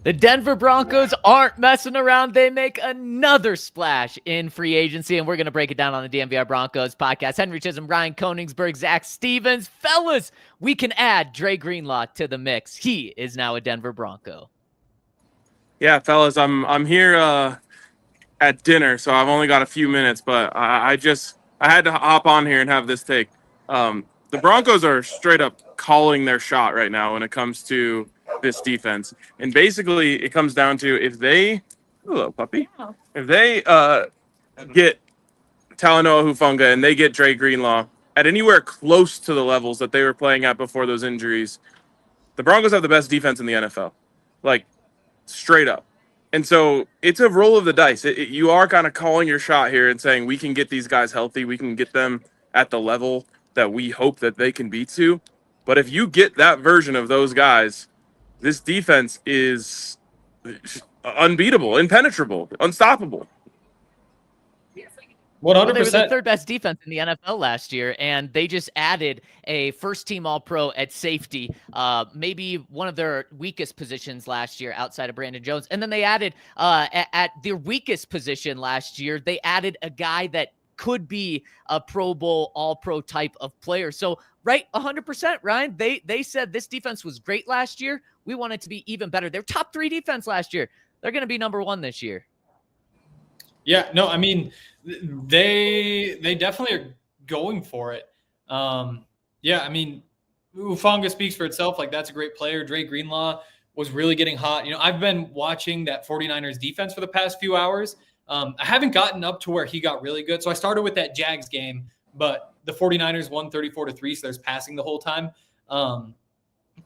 The Denver Broncos aren't messing around. They make another splash in free agency, and we're going to break it down on the DNVR Broncos podcast. Henry Chisholm, Ryan Koenigsberg, Zach Stevens. Fellas, we can add Dre Greenlaw to the mix. He is now a Denver Bronco. Yeah, fellas, I'm here at dinner, so I've only got a few minutes, but I had to hop on here and have this take. The Broncos are straight up calling their shot right now when it comes to this defense. And basically it comes down to if they get Talanoa Hufanga and they get Dre Greenlaw at anywhere close to the levels that they were playing at before those injuries, the Broncos have the best defense in the NFL. Like, straight up. And so it's a roll of the dice. You are kind of calling your shot here and saying we can get these guys healthy. We can get them at the level that we hope that they can be to. But if you get that version of those guys, this defense is unbeatable, impenetrable, unstoppable. 100%. Well, they were the third best defense in the NFL last year, and they just added a first-team All-Pro at safety, maybe one of their weakest positions last year outside of Brandon Jones. And then they added at their weakest position last year, they added a guy that could be a Pro Bowl, All-Pro type of player. So, right, 100%, Ryan. They said this defense was great last year. We want it to be even better. They're top 3 defense last year. They're going to be number 1 this year. Yeah, no, I mean, they definitely are going for it. Yeah, I mean, Hufanga speaks for itself. Like, that's a great player. Dre Greenlaw was really getting hot. You know, I've been watching that 49ers defense for the past few hours. I haven't gotten up to where he got really good. So I started with that Jags game, but the 49ers won 34-3, so there's passing the whole time.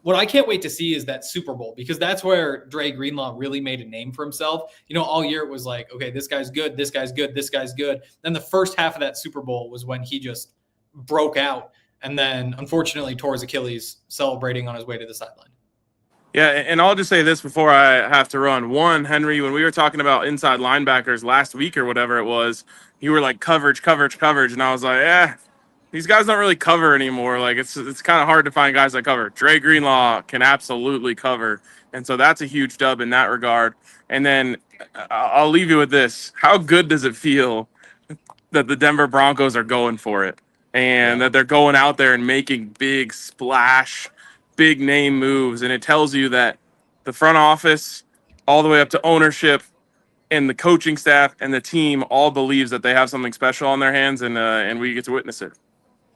What I can't wait to see is that Super Bowl, because that's where Dre Greenlaw really made a name for himself. You know, all year it was like, okay, this guy's good, this guy's good, this guy's good. Then the first half of that Super Bowl was when he just broke out and then unfortunately tore his Achilles celebrating on his way to the sideline. Yeah, and I'll just say this before I have to run. One, Henry, when we were talking about inside linebackers last week or whatever it was, you were like coverage, and I was like, these guys don't really cover anymore. Like, it's kind of hard to find guys that cover. Dre Greenlaw can absolutely cover, and so that's a huge dub in that regard. And then I'll leave you with this. How good does it feel that the Denver Broncos are going for it and that they're going out there and making big splash, big name moves? And it tells you that the front office all the way up to ownership and the coaching staff and the team all believes that they have something special on their hands, and we get to witness it.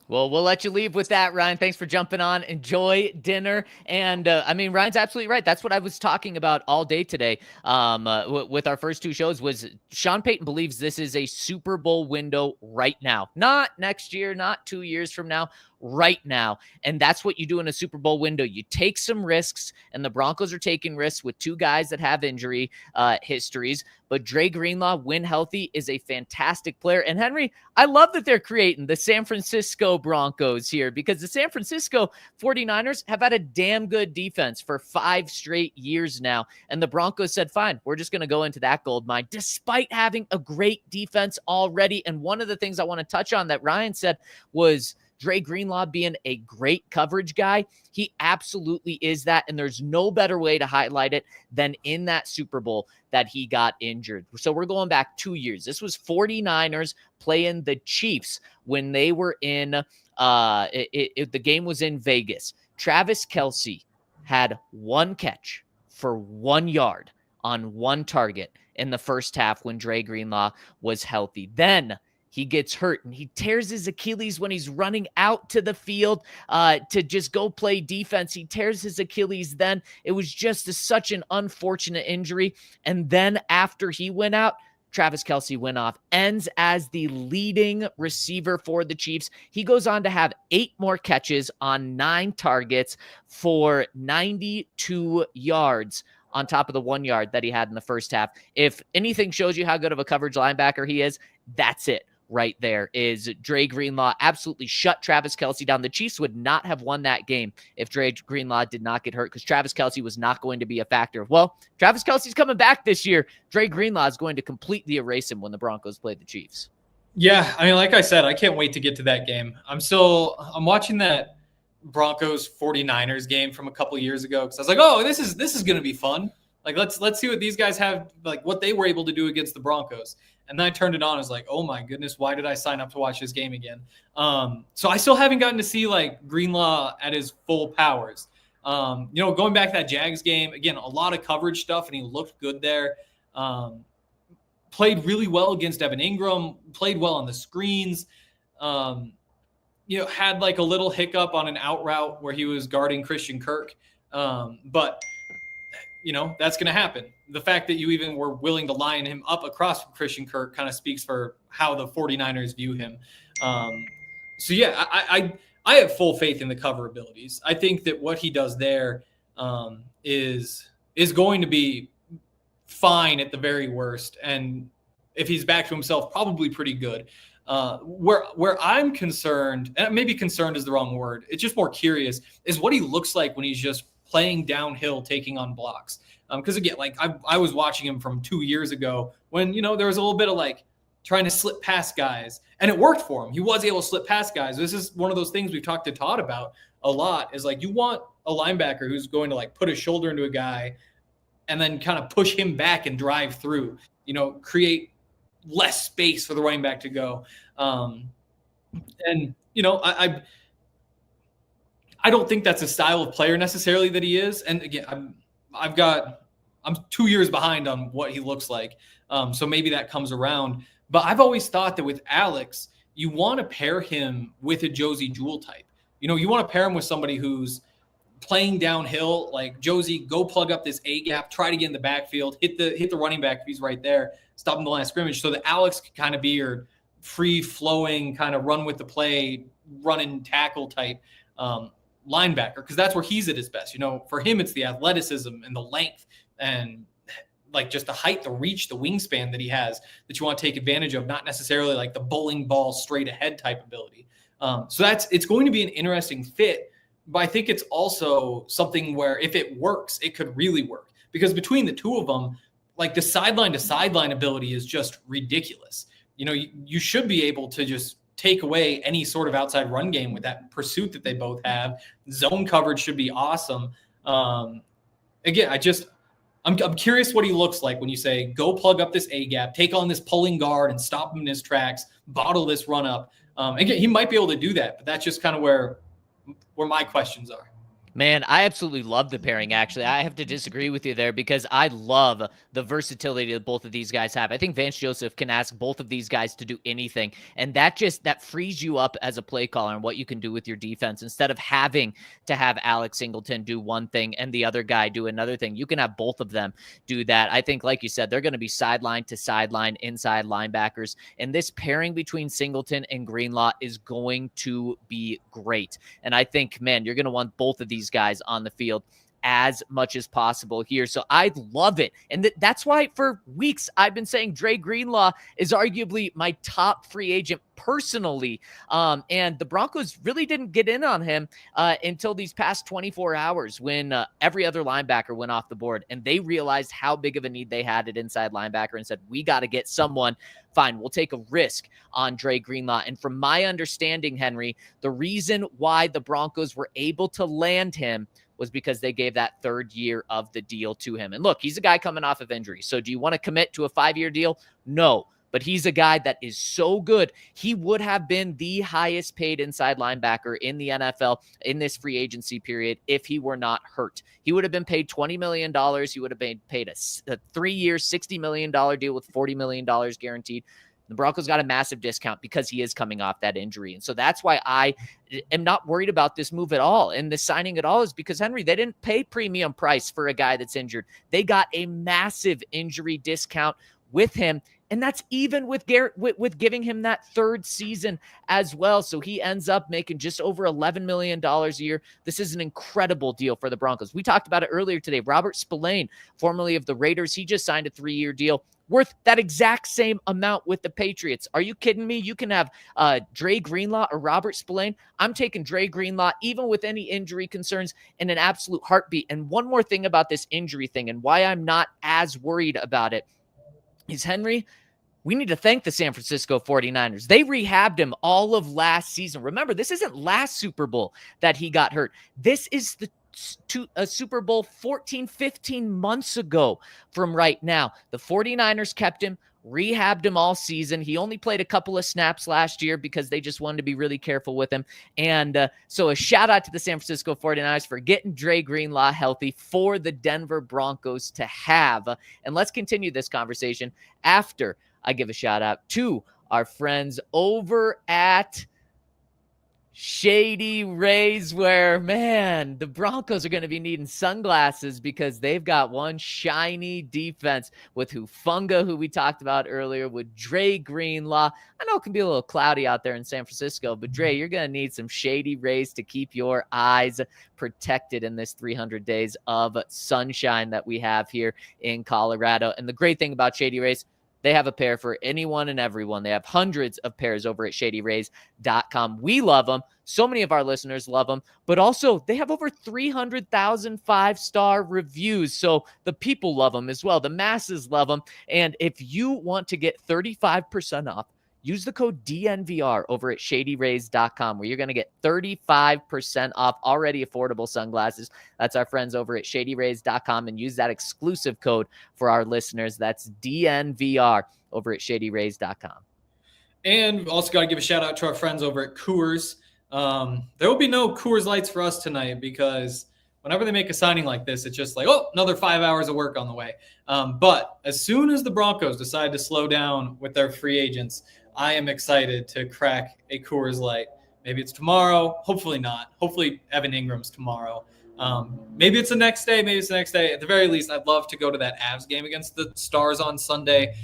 Well, we'll let you leave with that, Ryan. Thanks for jumping on. Enjoy dinner. And, I mean, Ryan's absolutely right. That's what I was talking about all day today with our first 2 shows was Sean Payton believes this is a Super Bowl window right now. Not next year, not 2 years from now, right now. And that's what you do in a Super Bowl window. You take some risks, and the Broncos are taking risks with 2 guys that have injury histories. But Dre Greenlaw, when healthy, is a fantastic player. And Henry, I love that they're creating the San Francisco Broncos here, because the San Francisco 49ers have had a damn good defense for 5 straight years now. And the Broncos said, fine, we're just going to go into that gold mine, despite having a great defense already. And one of the things I want to touch on that Ryan said was Dre Greenlaw being a great coverage guy. He absolutely is that, and there's no better way to highlight it than in that Super Bowl that he got injured. So we're going back 2 years. This was 49ers playing the Chiefs when they were in the game was in Vegas. Travis Kelce had 1 catch for 1 yard on 1 target in the first half when Dre Greenlaw was healthy. Then he gets hurt and he tears his Achilles when he's running out to the field to just go play defense. He tears his Achilles then. It was just such an unfortunate injury. And then after he went out, Travis Kelce went off, ends as the leading receiver for the Chiefs. He goes on to have 8 more catches on 9 targets for 92 yards on top of the 1 yard that he had in the first half. If anything shows you how good of a coverage linebacker he is, that's it. Right there is Dre Greenlaw absolutely shut Travis Kelce down. The Chiefs would not have won that game if Dre Greenlaw did not get hurt, because Travis Kelce was not going to be a factor. Well, Travis Kelce's coming back this year. Dre Greenlaw is going to completely erase him when the Broncos play the Chiefs. Yeah, I mean, like I said, I can't wait to get to that game. I'm watching that Broncos 49ers game from a couple years ago, because I was like, oh, this is going to be fun. Like, let's see what these guys have, like what they were able to do against the Broncos. And then I turned it on. I was like, oh my goodness, why did I sign up to watch this game again? So I still haven't gotten to see like Greenlaw at his full powers. Going back to that Jags game, again, a lot of coverage stuff, and he looked good there. Played really well against Evan Engram, played well on the screens. Had like a little hiccup on an out route where he was guarding Christian Kirk. But that's going to happen. The fact that you even were willing to line him up across from Christian Kirk kind of speaks for how the 49ers view him. I have full faith in the cover abilities. I think that what he does there is going to be fine at the very worst. And if he's back to himself, probably pretty good. Where I'm concerned, and maybe concerned is the wrong word, it's just more curious, is what he looks like when he's just playing downhill, taking on blocks. Because again, like I was watching him from 2 years ago when, there was a little bit of like trying to slip past guys, and it worked for him. He was able to slip past guys. This is one of those things we've talked to Todd about a lot, is like, you want a linebacker who's going to like put a shoulder into a guy and then kind of push him back and drive through, create less space for the running back to go. I don't think that's a style of player necessarily that he is. And again, I'm 2 years behind on what he looks like. So maybe that comes around. But I've always thought that with Alex, you want to pair him with a Josie Jewell type. You want to pair him with somebody who's playing downhill, like Josie, go plug up this A gap, try to get in the backfield, hit the running back if he's right there, stop him the line of scrimmage, so that Alex can kind of be your free flowing, kind of run with the play, run and tackle type linebacker, because that's where he's at his best. For him, it's the athleticism and the length and like just the height, the reach, the wingspan that he has that you want to take advantage of, not necessarily like the bowling ball straight ahead type ability. So it's going to be an interesting fit, but I think it's also something where if it works, it could really work, because between the two of them, like the sideline to sideline ability is just ridiculous. You should be able to just take away any sort of outside run game with that pursuit that they both have. Zone coverage should be awesome. Again, I'm curious what he looks like when you say, go plug up this A gap, take on this pulling guard and stop him in his tracks, bottle this run up. Again, he might be able to do that, but that's just kind of where my questions are. Man, I absolutely love the pairing, actually. I have to disagree with you there, because I love the versatility that both of these guys have. I think Vance Joseph can ask both of these guys to do anything, and that frees you up as a play caller and what you can do with your defense. Instead of having to have Alex Singleton do one thing and the other guy do another thing, you can have both of them do that. I think, like you said, they're going to be sideline to sideline inside linebackers, and this pairing between Singleton and Greenlaw is going to be great. And I think, man, you're going to want both of these guys on the field as much as possible here. So I love it. And that's why for weeks I've been saying Dre Greenlaw is arguably my top free agent personally. And the Broncos really didn't get in on him until these past 24 hours when every other linebacker went off the board, and they realized how big of a need they had at inside linebacker and said, we got to get someone. Fine, we'll take a risk on Dre Greenlaw. And from my understanding, Henry, the reason why the Broncos were able to land him was because they gave that third year of the deal to him. And look, he's a guy coming off of injury. So do you want to commit to a 5-year deal? No. But he's a guy that is so good. He would have been the highest paid inside linebacker in the NFL in this free agency period if he were not hurt. He would have been paid $20 million. He would have been paid a 3-year, $60 million deal with $40 million guaranteed. The Broncos got a massive discount because he is coming off that injury. And so that's why I am not worried about this move at all. And the signing at all is because, Henry, they didn't pay premium price for a guy that's injured. They got a massive injury discount with him. And that's even with with giving him that third season as well. So he ends up making just over $11 million a year. This is an incredible deal for the Broncos. We talked about it earlier today. Robert Spillane, formerly of the Raiders, he just signed a 3-year deal worth that exact same amount with the Patriots. Are you kidding me? You can have Dre Greenlaw or Robert Spillane. I'm taking Dre Greenlaw, even with any injury concerns, in an absolute heartbeat. And one more thing about this injury thing and why I'm not as worried about it is, Henry, we need to thank the San Francisco 49ers. They rehabbed him all of last season. Remember, this isn't last Super Bowl that he got hurt. This is a Super Bowl 14, 15 months ago from right now. The 49ers kept him, rehabbed him all season. He only played a couple of snaps last year because they just wanted to be really careful with him. And so a shout out to the San Francisco 49ers for getting Dre Greenlaw healthy for the Denver Broncos to have. And let's continue this conversation after I give a shout out to our friends over at Shady Rays, where, man, the Broncos are going to be needing sunglasses because they've got one shiny defense with Hufanga, who we talked about earlier, with Dre Greenlaw. I know it can be a little cloudy out there in San Francisco, but Dre, you're going to need some Shady Rays to keep your eyes protected in this 300 days of sunshine that we have here in Colorado. And the great thing about Shady Rays, they have a pair for anyone and everyone. They have hundreds of pairs over at shadyrays.com. We love them. So many of our listeners love them. But also, they have over 300,000 5-star reviews. So the people love them as well. The masses love them. And if you want to get 35% off, use the code DNVR over at shadyrays.com, where you're going to get 35% off already affordable sunglasses. That's our friends over at shadyrays.com, and use that exclusive code for our listeners. That's DNVR over at shadyrays.com. And we've also got to give a shout out to our friends over at Coors. There will be no Coors Lights for us tonight because whenever they make a signing like this, it's just like, oh, another 5 hours of work on the way. But as soon as the Broncos decide to slow down with their free agents, I am excited to crack a Coors Light. Maybe it's tomorrow. Hopefully not. Hopefully Evan Ingram's tomorrow. Maybe it's the next day. Maybe it's the next day. At the very least, I'd love to go to that Avs game against the Stars on Sunday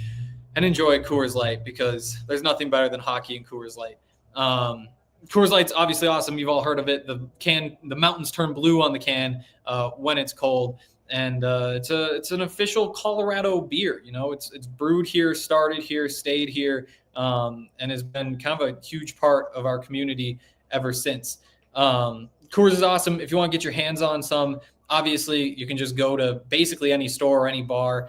and enjoy Coors Light, because there's nothing better than hockey and Coors Light. Coors Light's obviously awesome. You've all heard of it. The mountains turn blue on the can when it's cold. And it's an official Colorado beer. You know, it's brewed here, started here, stayed here, and has been kind of a huge part of our community ever since. Coors is awesome. If you want to get your hands on some, obviously you can just go to basically any store or any bar.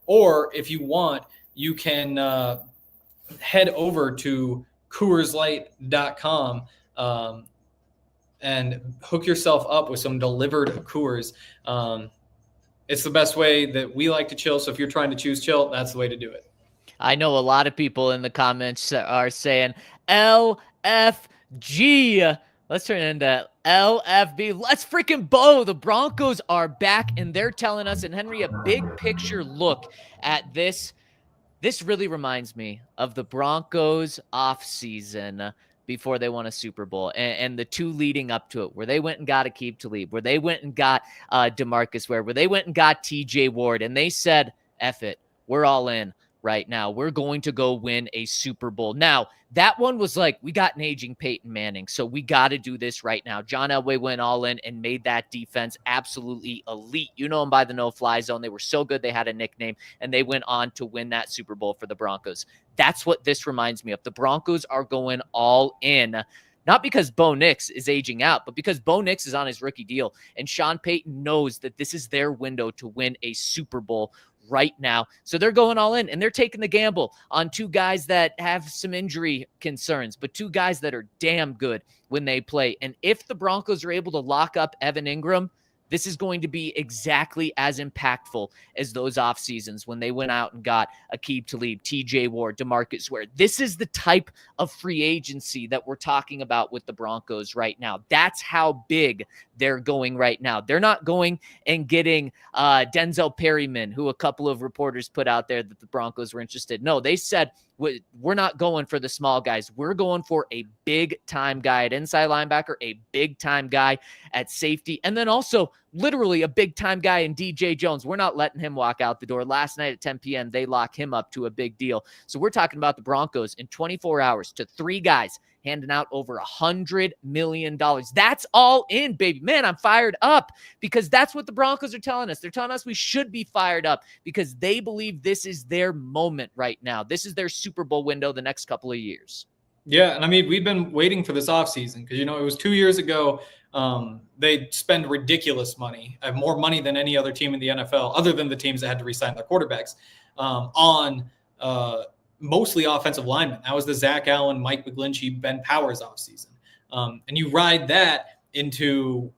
Or if you want, you can head over to CoorsLight.com and hook yourself up with some delivered Coors. It's the best way that we like to chill. So if you're trying to choose chill, that's the way to do it. I know a lot of people in the comments are saying LFG. Let's turn it into LFB. Let's freaking bow. The Broncos are back, and they're telling us, and Henry, a big picture look at this. This really reminds me of the Broncos offseason before they won a Super Bowl, and the two leading up to it, where they went and got Aqib Talib, where they went and got DeMarcus Ware, where they went and got TJ Ward, and they said, F it, we're all in right now. We're going to go win a Super Bowl. Now, that one was like, we got an aging Peyton Manning, so we got to do this right now. John Elway went all in and made that defense absolutely elite. You know them by the no-fly zone. They were so good they had a nickname, and they went on to win that Super Bowl for the Broncos. That's what this reminds me of. The Broncos are going all in, not because Bo Nix is aging out, but because Bo Nix is on his rookie deal, and Sean Payton knows that this is their window to win a Super Bowl right now. So they're going all in, and they're taking the gamble on two guys that have some injury concerns, but two guys that are damn good when they play. And if the Broncos are able to lock up Evan Engram, this is going to be exactly as impactful as those off seasons when they went out and got Aqib Talib, TJ Ward, DeMarcus Ware. This is the type of free agency that we're talking about with the Broncos right now. That's how big they're going right now. They're not going and getting Denzel Perryman, who a couple of reporters put out there that the Broncos were interested. No, they said, we're not going for the small guys. We're going for a big-time guy at inside linebacker, a big-time guy at safety, and then also literally a big-time guy in DJ Jones. We're not letting him walk out the door. Last night at 10 p.m., they lock him up to a big deal. So we're talking about the Broncos in 24 hours to 3 guys handing out over $100 million. That's all in, baby. Man, I'm fired up because that's what the Broncos are telling us. They're telling us we should be fired up because they believe this is their moment right now. This is their Super Bowl window the next couple of years. Yeah, and I mean, we've been waiting for this offseason because, it was 2 years ago. They spend ridiculous money, have more money than any other team in the NFL, other than the teams that had to re-sign their quarterbacks, on mostly offensive linemen. That was the Zach Allen, Mike McGlinchey, Ben Powers offseason. And you ride that into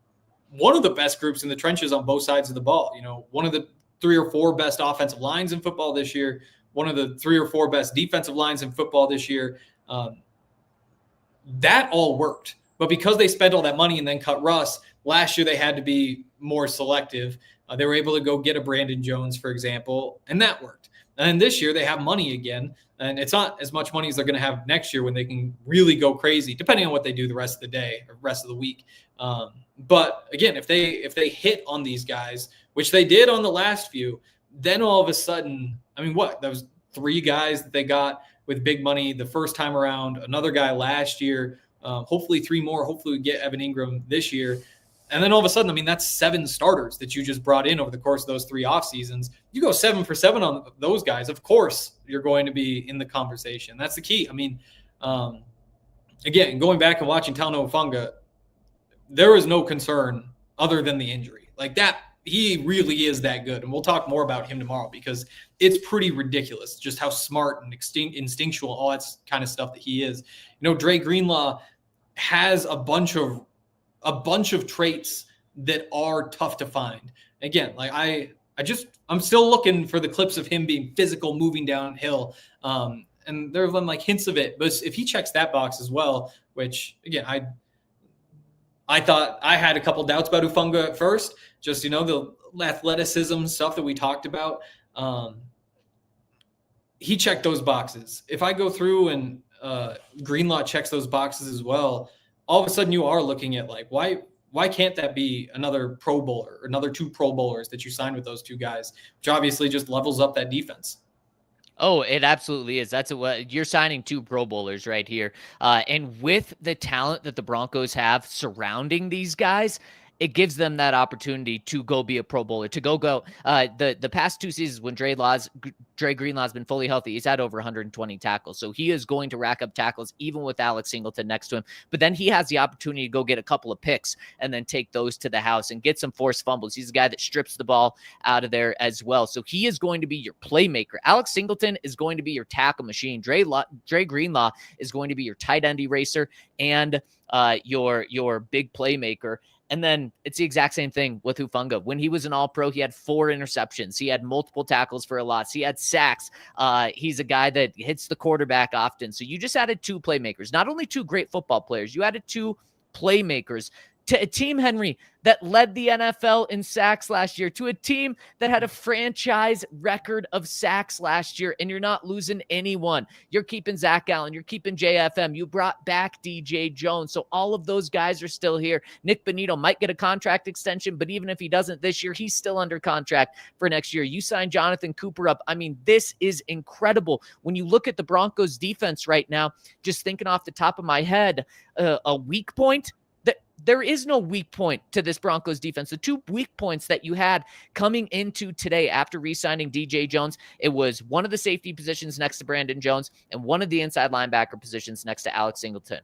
one of the best groups in the trenches on both sides of the ball. One of the 3 or 4 best offensive lines in football this year, one of the 3 or 4 best defensive lines in football this year. That all worked. But because they spent all that money and then cut Russ, last year they had to be more selective. They were able to go get a Brandon Jones, for example, and that worked. And then this year they have money again, and it's not as much money as they're going to have next year when they can really go crazy, depending on what they do the rest of the day or rest of the week. But again, if they hit on these guys, which they did on the last few, then all of a sudden, those 3 guys that they got with big money the first time around, another guy last year, hopefully 3 more. Hopefully we get Evan Engram this year. And then all of a sudden, that's 7 starters that you just brought in over the course of those 3 off seasons. You go 7 for 7 on those guys. Of course, you're going to be in the conversation. That's the key. Again, going back and watching Talanoa Hufanga, there is no concern other than the injury. Like that, he really is that good. And we'll talk more about him tomorrow because it's pretty ridiculous just how smart and instinctual, all that kind of stuff that he is. Dre Greenlaw has a bunch of traits that are tough to find. Again, like I'm still looking for the clips of him being physical, moving downhill. And there have been like hints of it, but if he checks that box as well, which again, I thought I had a couple doubts about Hufanga at first, just, the athleticism stuff that we talked about. He checked those boxes. If I go through and Greenlaw checks those boxes as well, all of a sudden you are looking at like, why can't that be another Pro Bowler or another 2 Pro Bowlers that you signed with those 2 guys, which obviously just levels up that defense. Oh, it absolutely is. That's what you're signing 2 Pro Bowlers right here. And with the talent that the Broncos have surrounding these guys, it gives them that opportunity to go be a Pro Bowler, to go. The past 2 seasons when Dre Greenlaw's been fully healthy, he's had over 120 tackles. So he is going to rack up tackles even with Alex Singleton next to him. But then he has the opportunity to go get a couple of picks and then take those to the house and get some forced fumbles. He's a guy that strips the ball out of there as well. So he is going to be your playmaker. Alex Singleton is going to be your tackle machine. Dre Greenlaw is going to be your tight end eraser and your big playmaker. And then it's the exact same thing with Hufanga. When he was an All-Pro, he had 4 interceptions. He had multiple tackles for a loss. He had sacks. He's a guy that hits the quarterback often. So you just added 2 playmakers, not only 2 great football players, you added 2 playmakers to a team, Henry, that led the NFL in sacks last year, to a team that had a franchise record of sacks last year, and you're not losing anyone. You're keeping Zach Allen. You're keeping JFM. You brought back DJ Jones. So all of those guys are still here. Nick Bonito might get a contract extension, but even if he doesn't this year, he's still under contract for next year. You signed Jonathan Cooper up. This is incredible. When you look at the Broncos defense right now, just thinking off the top of my head, a weak point, there is no weak point to this Broncos defense. The 2 weak points that you had coming into today after re-signing DJ Jones, it was one of the safety positions next to Brandon Jones and one of the inside linebacker positions next to Alex Singleton.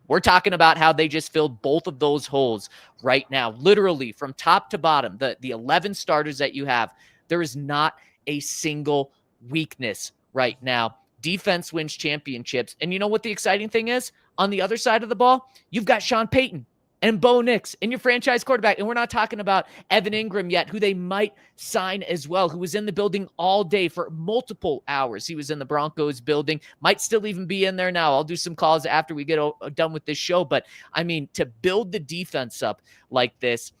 We're talking about how they just filled both of those holes right now, literally from top to bottom. The 11 starters that you have, there is not a single weakness right now. Defense wins championships. And you know what the exciting thing is? On the other side of the ball, you've got Sean Payton and Bo Nix and your franchise quarterback. And we're not talking about Evan Engram yet, who they might sign as well, who was in the building all day for multiple hours. He was in the Broncos building, might still even be in there now. I'll do some calls after we get done with this show. But to build the defense up like this,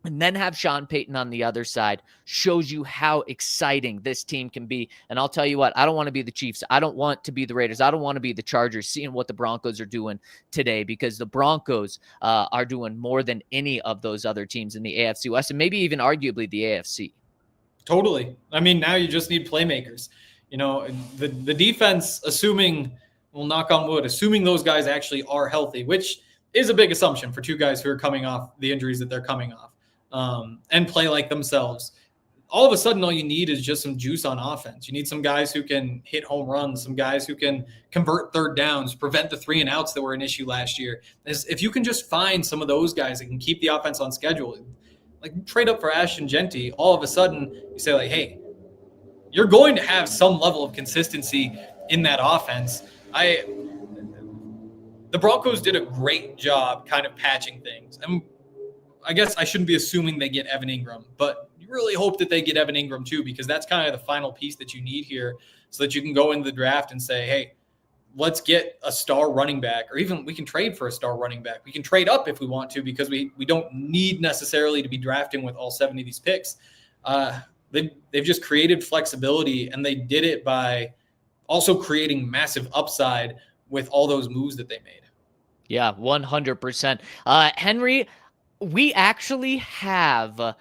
and then have Sean Payton on the other side shows you how exciting this team can be. And I'll tell you what, I don't want to be the Chiefs. I don't want to be the Raiders. I don't want to be the Chargers seeing what the Broncos are doing today, because the Broncos are doing more than any of those other teams in the AFC West, and maybe even arguably the AFC. Totally. I mean, now you just need playmakers. You know, the defense, assuming, well, knock on wood, assuming those guys actually are healthy, which is a big assumption for two guys who are coming off the injuries that they're coming off, and play like themselves. All of a sudden, all you need is just some juice on offense. You need some guys who can hit home runs, some guys who can convert third downs, prevent the 3 and outs that were an issue last year. If you can just find some of those guys that can keep the offense on schedule, like trade up for Ashton Genty, all of a sudden you say, like, hey, you're going to have some level of consistency in that offense. The Broncos did a great job kind of patching things. And I guess I shouldn't be assuming they get Evan Engram, but you really hope that they get Evan Engram too, because that's kind of the final piece that you need here so that you can go into the draft and say, hey, let's get a star running back, or even we can trade for a star running back. We can trade up if we want to, because we don't need necessarily to be drafting with all 70 of these picks. They've just created flexibility, and they did it by also creating massive upside with all those moves that they made. Yeah, 100%. Henry, we actually have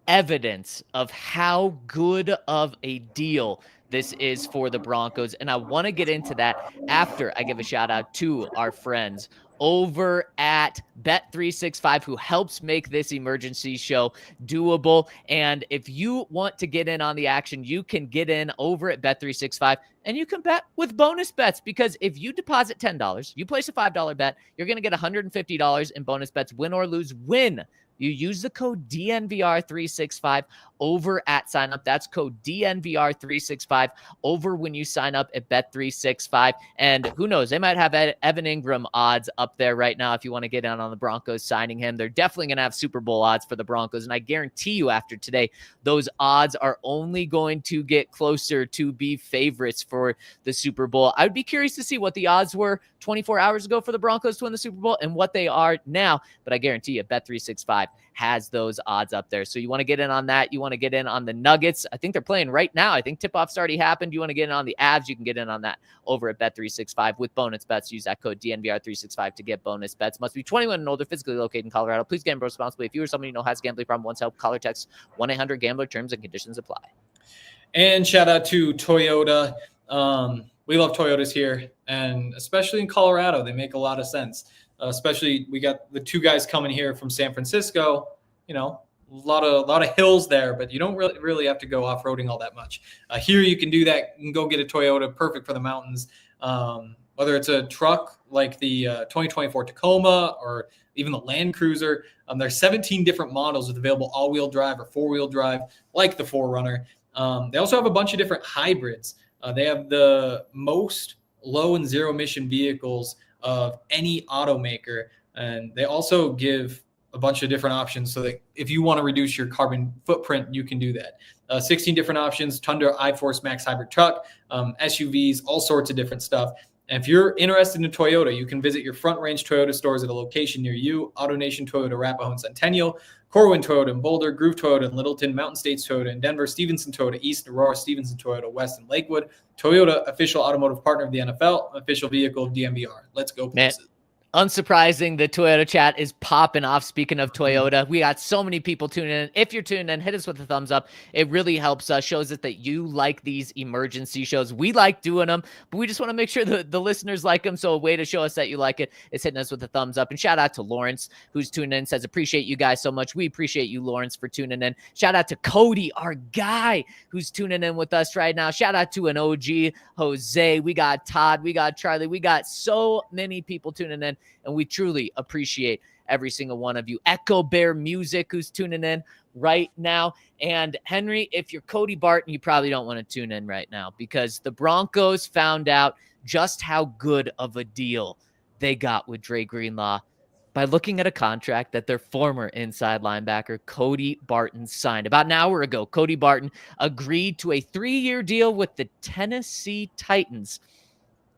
evidence of how good of a deal this is for the Broncos, and I want to get into that after I give a shout out to our friends over at Bet365, who helps make this emergency show doable. And if you want to get in on the action, you can get in over at Bet365, and you can bet with bonus bets, because if you deposit $10, you place a $5 bet, you're going to get $150 in bonus bets, win or lose. Win. You use the code DNVR365 over at sign up. That's code DNVR365 over when you sign up at Bet365. And who knows, they might have Evan Engram odds up there right now if you want to get in on the Broncos signing him. They're definitely going to have Super Bowl odds for the Broncos. And I guarantee you after today, those odds are only going to get closer to be favorites for the Super Bowl. I would be curious to see what the odds were 24 hours ago for the Broncos to win the Super Bowl and what they are now. But I guarantee you, Bet365 has those odds up there. So you want to get in on that. You want to get in on the Nuggets. I think they're playing right now. I think tip-off's already happened. You want to get in on the Avs, you can get in on that over at Bet365 with bonus bets. Use that code DNVR365 to get bonus bets. Must be 21 and older, physically located in Colorado. Please gamble responsibly. If you or someone you know has a gambling problem, wants help, call or text 1-800-GAMBLER. Terms and conditions apply. And shout out to Toyota. We love Toyotas here, and especially in Colorado, they make a lot of sense. Especially we got the two guys coming here from San Francisco. You know, a lot of hills there, but you don't really have to go off-roading all that much. Here you can do that. You can go get a Toyota, perfect for the mountains. Whether it's a truck like the 2024 Tacoma or even the Land Cruiser, there's 17 different models with available all-wheel drive or four-wheel drive, like the 4Runner. They also have a bunch of different hybrids. They have the most low and zero emission vehicles of any automaker. And they also give a bunch of different options so that if you want to reduce your carbon footprint, you can do that. 16 different options, Tundra, iForce Max hybrid truck, SUVs, all sorts of different stuff. And if you're interested in Toyota, you can visit your Front Range Toyota stores at a location near you: AutoNation Toyota, Arapahoe and Centennial, Corwin Toyota in Boulder, Groove Toyota in Littleton, Mountain States Toyota in Denver, Stevenson Toyota East, Aurora, Stevenson Toyota West, and Lakewood. Toyota, official automotive partner of the NFL, official vehicle of DNVR. Let's go places. Unsurprising, the Toyota chat is popping off. Speaking of Toyota, we got so many people tuning in. If you're tuning in, hit us with a thumbs up. It really helps us, shows us that you like these emergency shows. We like doing them, but we just want to make sure that the listeners like them. So a way to show us that you like it is hitting us with a thumbs up. And shout out to Lawrence, who's tuning in, says, appreciate you guys so much. We appreciate you, Lawrence, for tuning in. Shout out to Cody, our guy, who's tuning in with us right now. Shout out to an OG, Jose. We got Todd. We got Charlie. We got so many people tuning in. And we truly appreciate every single one of you. Echo Bear Music, who's tuning in right now. And Henry, if you're Cody Barton, you probably don't want to tune in right now, because the Broncos found out just how good of a deal they got with Dre Greenlaw by looking at a contract that their former inside linebacker, Cody Barton, signed. About an hour ago, Cody Barton agreed to a 3-year deal with the Tennessee Titans.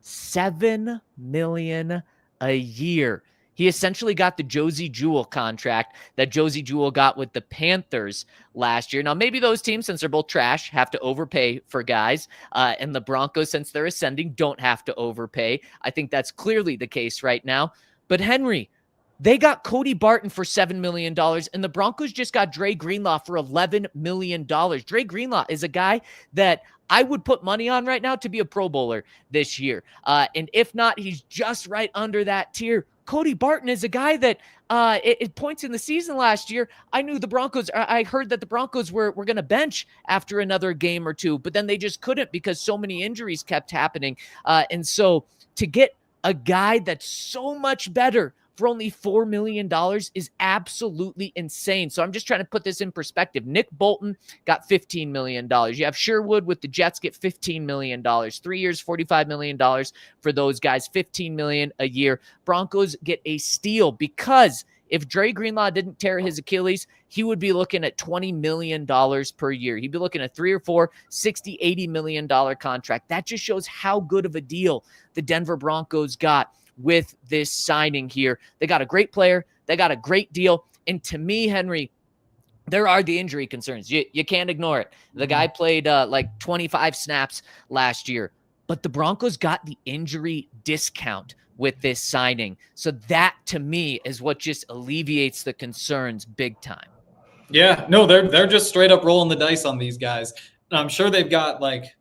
$7 million a year. He essentially got the Josie Jewell contract that Josie Jewell got with the Panthers last year. Now, maybe those teams, since they're both trash, have to overpay for guys, and the Broncos, since they're ascending, don't have to overpay. I think that's clearly the case right now. But Henry, they got Cody Barton for $7 million, and the Broncos just got Dre Greenlaw for $11 million. Dre Greenlaw is a guy that I would put money on right now to be a Pro Bowler this year. And if not, he's just right under that tier. Cody Barton is a guy that at points in the season last year, I heard that the Broncos were going to bench after another game or two, but then they just couldn't because so many injuries kept happening. And so to get a guy that's so much better for only $4 million is absolutely insane. So I'm just trying to put this in perspective. Nick Bolton got $15 million. You have Sherwood with the Jets get $15 million. 3 years, $45 million for those guys, $15 million a year. Broncos get a steal because if Dre Greenlaw didn't tear his Achilles, he would be looking at $20 million per year. He'd be looking at 3 or 4, $60, $80 million contract. That just shows how good of a deal the Denver Broncos got with this signing here. They got a great player. They got a great deal. And to me, Henry, there are the injury concerns. You can't ignore it. The guy played like 25 snaps last year, but the Broncos got the injury discount with this signing. So that, to me, is what just alleviates the concerns big time. Yeah, no, they're just straight up rolling the dice on these guys. And I'm sure they've got like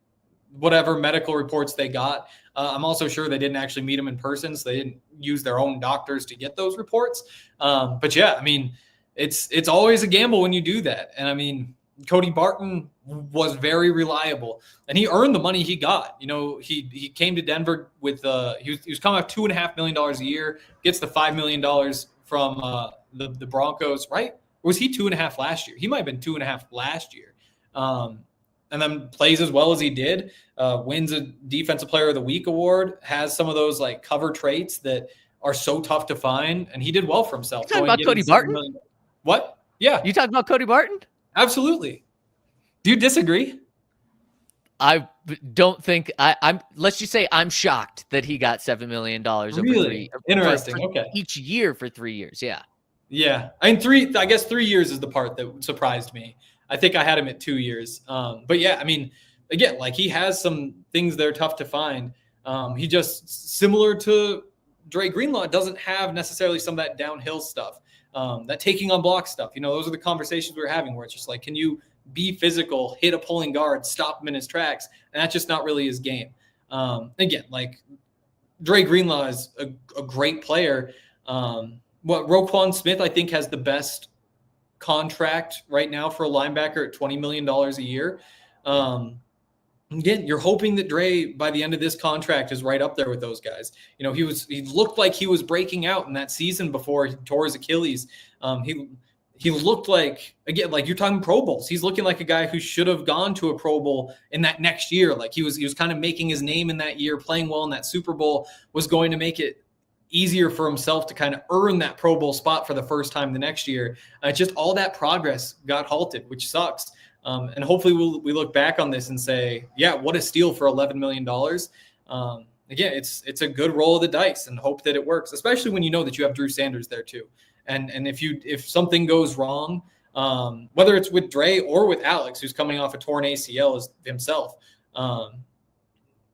whatever medical reports they got. I'm also sure they didn't actually meet them in person, so they didn't use their own doctors to get those reports. But yeah, I mean, it's always a gamble when you do that. And I mean, Cody Barton was very reliable, and he earned the money he got. You know, he came to Denver with he was coming off $2.5 million a year, gets the $5 million from the Broncos, right? Or was he 2.5 last year? He might have been 2.5 last year. And then plays as well as he did, wins a Defensive Player of the Week award, has some of those like cover traits that are so tough to find, and he did well for himself. You talking about Cody Barton? What? Yeah. You talking about Cody Barton? Absolutely. Do you disagree? I don't think I'm. Let's just say I'm shocked that he got $7 million. Really interesting. Okay. Each year for 3 years. Yeah. Yeah. I mean, I guess 3 years is the part that surprised me. I think I had him at 2 years. But yeah, I mean, again, like he has some things that are tough to find. He just, similar to Dre Greenlaw, doesn't have necessarily some of that downhill stuff, that taking on block stuff. You know, those are the conversations we're having where it's just like, can you be physical, hit a pulling guard, stop him in his tracks? And that's just not really his game. Again, like Dre Greenlaw is a great player. Roquan Smith, I think, has the best contract right now for a linebacker at $20 million a year. Again, you're hoping that Dre by the end of this contract is right up there with those guys. You know, he looked like he was breaking out in that season before he tore his Achilles. He looked like, again, like you're talking Pro Bowls. He's looking like a guy who should have gone to a Pro Bowl in that next year. Like he was kind of making his name in that year, playing well in that Super Bowl, was going to make it easier for himself to kind of earn that Pro Bowl spot for the first time the next year. Just all that progress got halted, which sucks. And hopefully we look back on this and say, yeah, what a steal for $11 million. Again, it's a good roll of the dice and hope that it works, especially when you know that you have Drew Sanders there too. And if something goes wrong, whether it's with Dre or with Alex, who's coming off a torn ACL himself,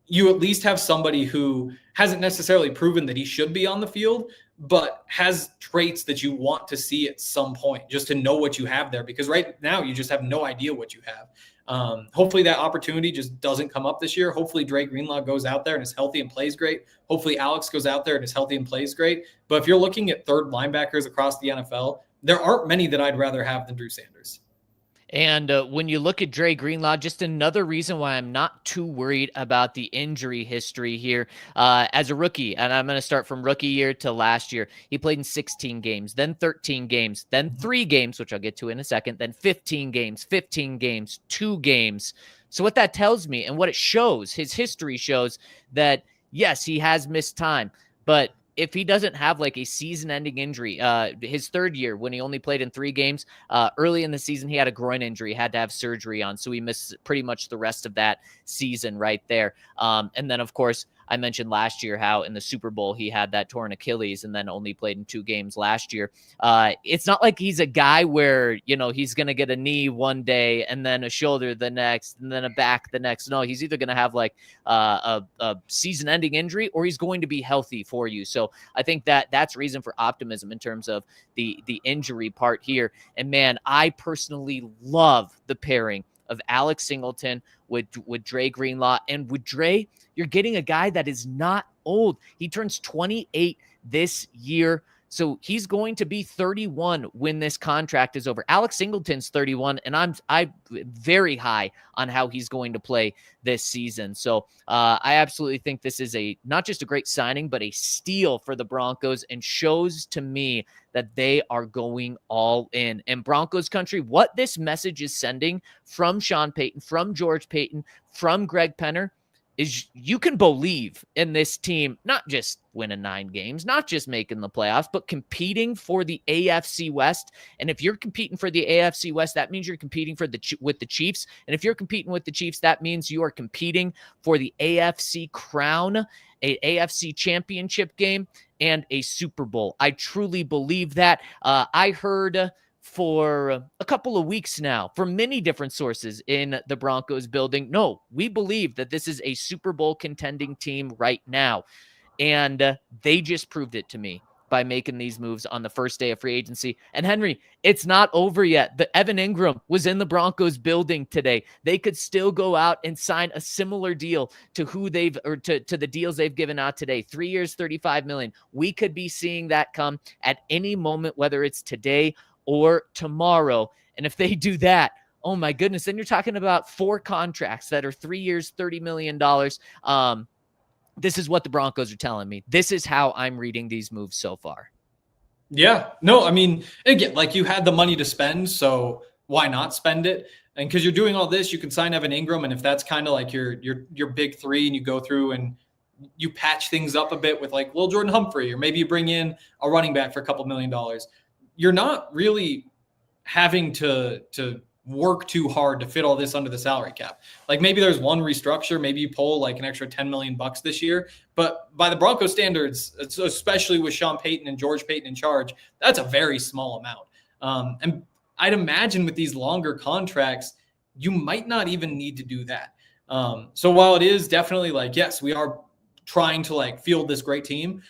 you at least have somebody who hasn't necessarily proven that he should be on the field, but has traits that you want to see at some point, just to know what you have there. Because right now you just have no idea what you have. Hopefully that opportunity just doesn't come up this year. Hopefully Dre Greenlaw goes out there and is healthy and plays great. Hopefully Alex goes out there and is healthy and plays great. But if you're looking at third linebackers across the NFL, there aren't many that I'd rather have than Drew Sanders. And when you look at Dre Greenlaw, just another reason why I'm not too worried about the injury history here. As a rookie, and I'm going to start from rookie year to last year, he played in 16 games, then 13 games, then 3 games, which I'll get to in a second, then 15 games, 2 games. So what that tells me and what it shows, his history shows that, yes, he has missed time, but if he doesn't have like a season-ending injury, his third year when he only played in 3 games, early in the season, he had a groin injury, had to have surgery on. So he missed pretty much the rest of that season right there. And then, of course, I mentioned last year how in the Super Bowl he had that torn Achilles and then only played in 2 games last year. It's not like he's a guy where, he's going to get a knee one day and then a shoulder the next and then a back the next. No, he's either going to have like a season-ending injury or he's going to be healthy for you. So I think that's reason for optimism in terms of the injury part here. And man, I personally love the pairing of Alex Singleton with Dre Greenlaw. And with Dre, you're getting a guy that is not old. He turns 28 this year. So he's going to be 31 when this contract is over. Alex Singleton's 31, and I'm very high on how he's going to play this season. So I absolutely think this is not just a great signing, but a steal for the Broncos, and shows to me that they are going all in. And Broncos country, what this message is sending from Sean Payton, from George Payton, from Greg Penner, is you can believe in this team, not just winning 9 games, not just making the playoffs, but competing for the AFC West. And if you're competing for the AFC West, that means you're competing with the Chiefs. And if you're competing with the Chiefs, that means you are competing for the AFC crown, a AFC championship game, and a Super Bowl. I truly believe that. I heard for a couple of weeks now from many different sources in the Broncos building, no, we believe that this is a Super Bowl contending team right now. And they just proved it to me by making these moves on the first day of free agency. And Henry, it's not over yet. The Evan Engram was in the Broncos building today. They could still go out and sign a similar deal to to the deals they've given out today. 3 years, $35 million. We could be seeing that come at any moment, whether it's today or tomorrow. And if they do that, oh my goodness, then you're talking about 4 contracts that are 3 years, $30 million. This is what the Broncos are telling me. This is how I'm reading these moves so far. Yeah, no, I mean, again, like, you had the money to spend, so why not spend it? And because you're doing all this, you can sign Evan Engram. And if that's kind of like your big 3, and you go through and you patch things up a bit with like Lil Jordan Humphrey, or maybe you bring in a running back for a couple $1 million, you're not really having to work too hard to fit all this under the salary cap. Like, maybe there's one restructure, maybe you pull like an extra $10 million this year, but by the Broncos standards, especially with Sean Payton and George Payton in charge, that's a very small amount. And I'd imagine with these longer contracts, you might not even need to do that. So while it is definitely like, yes, we are trying to like field this great team,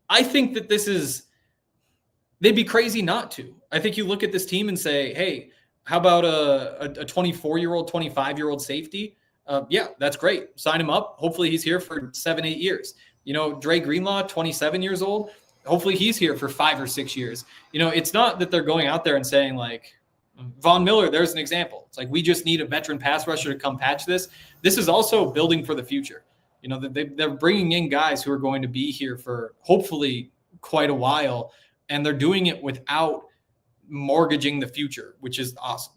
I think that they'd be crazy not to. I think you look at this team and say, hey, how about a 24-year-old, 25-year-old safety? Yeah, that's great. Sign him up. Hopefully he's here for 7-8 years. Dre Greenlaw, 27 years old. Hopefully he's here for 5 or 6 years. It's not that they're going out there and saying like, Von Miller, there's an example. It's like, we just need a veteran pass rusher to come patch this. This is also building for the future. They're bringing in guys who are going to be here for hopefully quite a while, and they're doing it without mortgaging the future, which is awesome.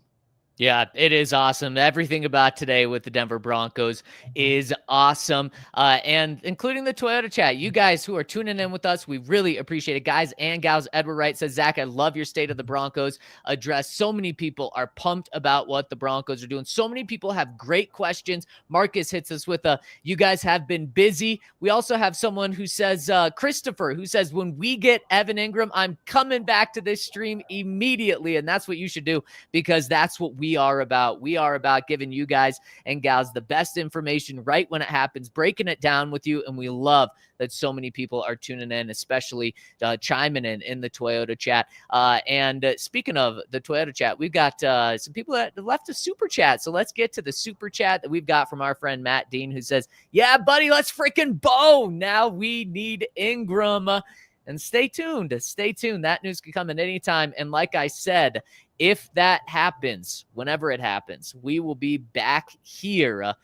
Yeah, it is awesome. Everything about today with the Denver Broncos is awesome, and including the Toyota chat. You guys who are tuning in with us, we really appreciate it. Guys and gals, Edward Wright says, Zach, I love your State of the Broncos address. So many people are pumped about what the Broncos are doing. So many people have great questions. Marcus hits us with you guys have been busy. We also have someone who says, Christopher, who says, when we get Evan Engram, I'm coming back to this stream immediately. And that's what you should do, because that's what we are about. We are about giving you guys and gals the best information right when it happens, breaking it down with you. And we love that so many people are tuning in, especially chiming in the Toyota chat. And speaking of the Toyota chat, we've got some people that left a super chat. So let's get to the super chat that we've got from our friend Matt Dean, who says, yeah, buddy, let's freaking bone. Now we need Engram. And stay tuned. Stay tuned. That news can come at any time. And like I said, if that happens, whenever it happens, we will be back here.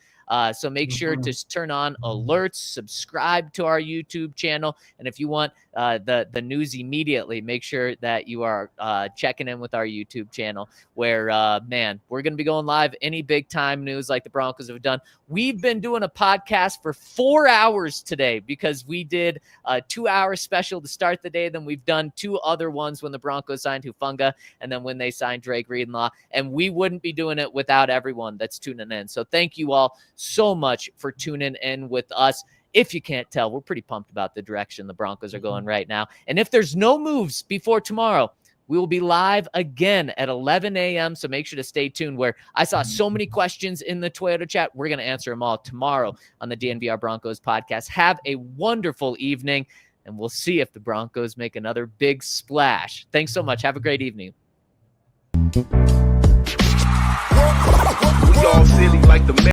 So make sure to turn on alerts, subscribe to our YouTube channel. And if you want the news immediately, make sure that you are checking in with our YouTube channel where, man, we're going to be going live. Any big time news like the Broncos have done. We've been doing a podcast for 4 hours today because we did a 2-hour special to start the day. Then we've done 2 other ones when the Broncos signed Hufanga and then when they signed Dre Greenlaw. And we wouldn't be doing it without everyone that's tuning in. So thank you all so much for tuning in with us. if you can't tell, we're pretty pumped about the direction the Broncos are going right now. And if there's no moves before tomorrow, we will be live again at 11 a.m. So make sure to stay tuned, where I saw so many questions in the Toyota chat. We're going to answer them all tomorrow on the DNVR Broncos podcast. Have a wonderful evening, and we'll see if the Broncos make another big splash. Thanks so much. Have a great evening. We all silly like the